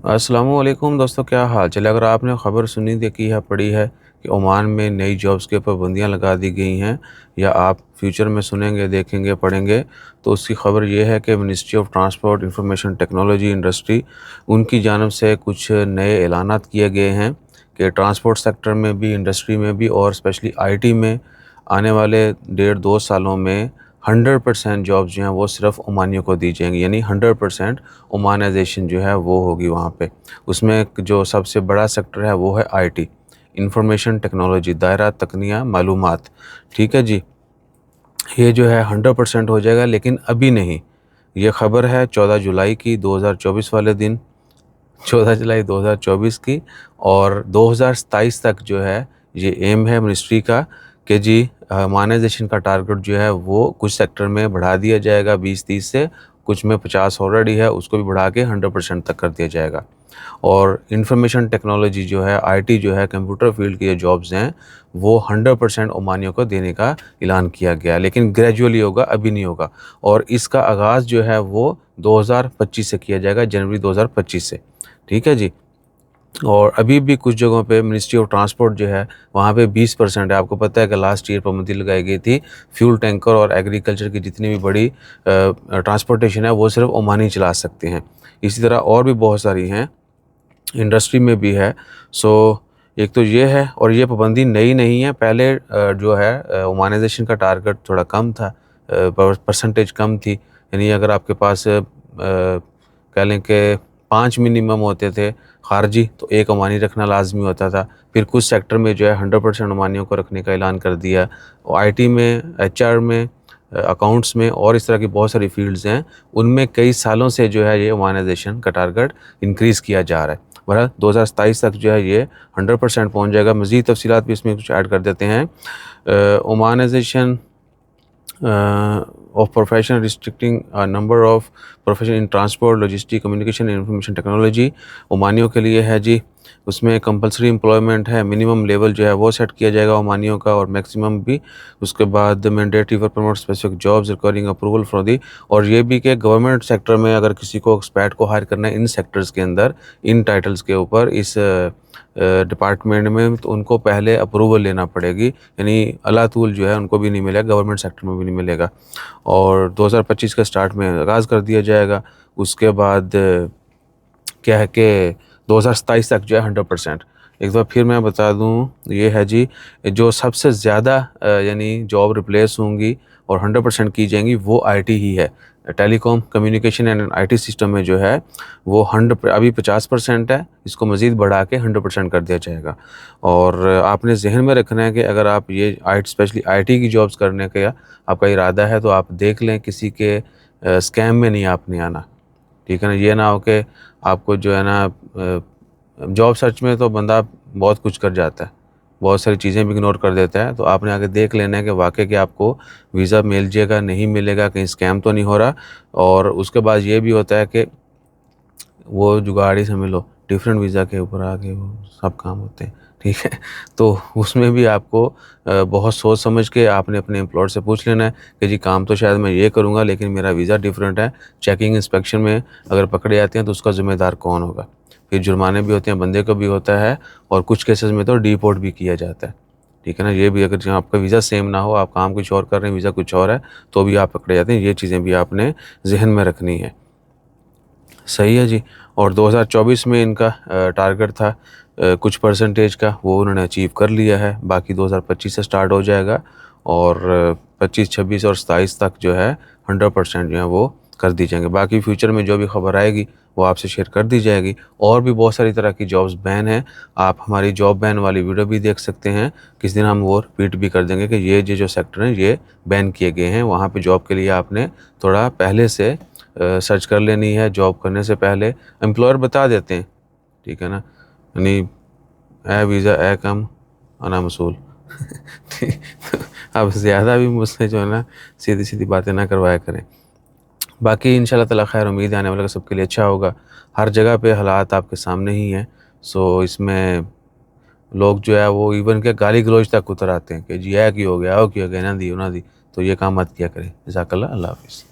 अस्सलामुअलैकुम दोस्तों, क्या हाल चाल है। अगर आपने ख़बर सुनी देखी है पढ़ी है कि ओमान में नई जॉब्स के पाबंदियाँ लगा दी गई हैं या आप फ्यूचर में सुनेंगे देखेंगे पढ़ेंगे, तो उसकी ख़बर ये है कि ministry of transport information technology industry उनकी जानब से कुछ नए ऐलानात किए गए हैं कि ट्रांसपोर्ट सेक्टर में भी, इंडस्ट्री में भी और स्पेशली आईटी में आने वाले 1.5-2 सालों में 100% जॉब्स जो हैं वो सिर्फ़ ओमानियों को दी जाएंगी। यानी 100% ओमानाइजेशन जो है वो होगी वहाँ पे। उसमें जो सबसे बड़ा सेक्टर है वो है आईटी, इंफॉर्मेशन टेक्नोलॉजी, दायरा तकनिया मालूमात। ठीक है जी, ये जो है 100% हो जाएगा, लेकिन अभी नहीं। ये ख़बर है 14 जुलाई की 2024 वाले दिन, 14 जुलाई 2024 की। और 2027 तक जो है ये एम है मिनिस्ट्री का कि जी मोनेटाइजेशन का टारगेट जो है वो कुछ सेक्टर में बढ़ा दिया जाएगा 20-30 से, कुछ में 50 ऑलरेडी है, उसको भी बढ़ा के 100% तक कर दिया जाएगा। और इंफॉर्मेशन टेक्नोलॉजी जो है, आईटी जो है, कंप्यूटर फील्ड की जो जॉब्स हैं वो 100% ओमानियों को देने का ऐलान किया गया है, लेकिन ग्रेजुअली होगा, अभी नहीं होगा। और इसका आगाज़ जो है वो 2025 से किया जाएगा, जनवरी 2025 से। ठीक है जी। और अभी भी कुछ जगहों पे मिनिस्ट्री ऑफ ट्रांसपोर्ट जो है वहाँ पे 20% है। आपको पता है कि लास्ट ईयर पाबंदी लगाई गई थी, फ्यूल टैंकर और एग्रीकल्चर की जितनी भी बड़ी ट्रांसपोर्टेशन है वो सिर्फ ओमानी चला सकते हैं। इसी तरह और भी बहुत सारी हैं, इंडस्ट्री में भी है। सो एक तो ये है, और ये पाबंदी नई नहीं है। पहले जो है ओमानाइजेशन का टारगेट थोड़ा कम था, परसेंटेज कम थी। यानी अगर आपके पास कह लें कि 5 मिनिमम होते थे खारजी, तो 1 ओमानी रखना लाजमी होता था। फिर कुछ सेक्टर में जो है 100% ओमानियों को रखने का ऐलान कर दिया। आईटी में, एचआर में, अकाउंट्स में और इस तरह की बहुत सारी फील्ड्स हैं, उनमें कई सालों से जो है ये ओमानाइजेशन का टारगेट इंक्रीज़ किया जा रहा है। बहरहाल 2027 तक जो है ये 100% पहुँच जाएगा। मज़ीद तफ़सीलात भी इसमें कुछ ऐड कर देते हैं। ओमानाइजेशन of profession restricting a number of profession in transport, logistic, communication and information technology ओमानियों के लिए है जी। उसमें कंपलसरी एम्प्लॉयमेंट है, मिनिमम लेवल जो है वो सेट किया जाएगा ओमानियों का, और मैक्सिमम भी। उसके बाद mandatory for promote specific jobs requiring approval for the. और ये भी कि गवर्नमेंट सेक्टर में अगर किसी को एक्सपैट को हायर करना है इन सेक्टर्स के अंदर, इन टाइटल्स के ऊपर, इस डिपार्टमेंट में, तो उनको पहले अप्रूवल लेना पड़ेगी। यानी अला तूल जो है उनको भी नहीं मिलेगा, गवर्नमेंट सेक्टर में भी नहीं मिलेगा। और 2025 का स्टार्ट में आगाज़ कर दिया जाएगा। उसके बाद क्या है कि 2027 तक जो है 100%। एक बार फिर मैं बता दूं, ये है जी, जो सबसे ज़्यादा यानी जॉब रिप्लेस होंगी और 100% की जाएंगी वो आईटी ही है। Telecom, communication and IT system में जो है वो 100, अभी 50% है, इसको मज़ीद बढ़ा के 100% कर दिया जाएगा। और आपने जहन में रखना है कि अगर आप ये स्पेशली आईटी की जॉब्स करने का आपका इरादा है तो आप देख लें किसी के स्कैम में नहीं आपने आना। ठीक है ना। ये ना हो कि आपको जो है ना जॉब सर्च में तो बंदा बहुत कुछ कर जाता है, बहुत सारी चीज़ें भी इग्नोर कर देता है। तो आपने आगे देख लेना है कि वाकई कि आपको वीज़ा मिल जाएगा, नहीं मिलेगा, कहीं स्कैम तो नहीं हो रहा। और उसके बाद ये भी होता है कि वो जुगाड़ ही समझ लो, डिफरेंट वीज़ा के ऊपर आके वो सब काम होते हैं। ठीक है। तो उसमें भी आपको बहुत सोच समझ के आपने अपने एम्प्लॉयर से पूछ लेना है कि जी काम तो शायद मैं ये करूँगा लेकिन मेरा वीज़ा डिफरेंट है। चेकिंग इंस्पेक्शन में अगर पकड़े जाते हैं तो उसका ज़िम्मेदार कौन होगा। फिर जुर्माने भी होते हैं, बंदे को भी होता है, और कुछ केसेस में तो डिपोर्ट भी किया जाता है। ठीक है ना। ये भी, अगर जहाँ आपका वीज़ा सेम ना हो, आप काम कुछ और कर रहे हैं, वीज़ा कुछ और है, तो भी आप पकड़े जाते हैं। ये चीज़ें भी आपने जहन में रखनी है। सही है जी। और 2024 में इनका टारगेट था कुछ परसेंटेज का, वो उन्होंने अचीव कर लिया है। बाकी 2025 से स्टार्ट हो जाएगा, और 25, 26 और 27 तक जो है 100% जो है वो कर दी जाएंगे। बाकी फ्यूचर में जो भी खबर आएगी वो आपसे शेयर कर दी जाएगी। और भी बहुत सारी तरह की जॉब्स बैन हैं, आप हमारी जॉब बैन वाली वीडियो भी देख सकते हैं। किस दिन हम वो रिपीट भी कर देंगे कि ये जो सेक्टर हैं ये बैन किए गए हैं। वहाँ पे जॉब के लिए आपने थोड़ा पहले से सर्च कर लेनी है। जॉब करने से पहले एम्प्लॉयर बता देते हैं। ठीक है ना। यानी ए वीज़ा ए कम अना मसूल। ठीक। तो अब ज़्यादा भी मुझसे जो है ना सीधी सीधी बातें ना करवाया करें। बाकी इंशाल्लाह ताला खैर, उम्मीद है आने वाला सबके लिए अच्छा होगा। हर जगह पे हालात आपके सामने ही हैं। सो इसमें लोग जो है वो इवन के गाली गलौज तक उतर आते हैं कि जी ऐ की हो गया, ओ की हो गया, इन्हां दी उन्हां दी। तो ये काम मत किया करें। जज़ाकल्लाह। अल्लाह हाफ़िज़।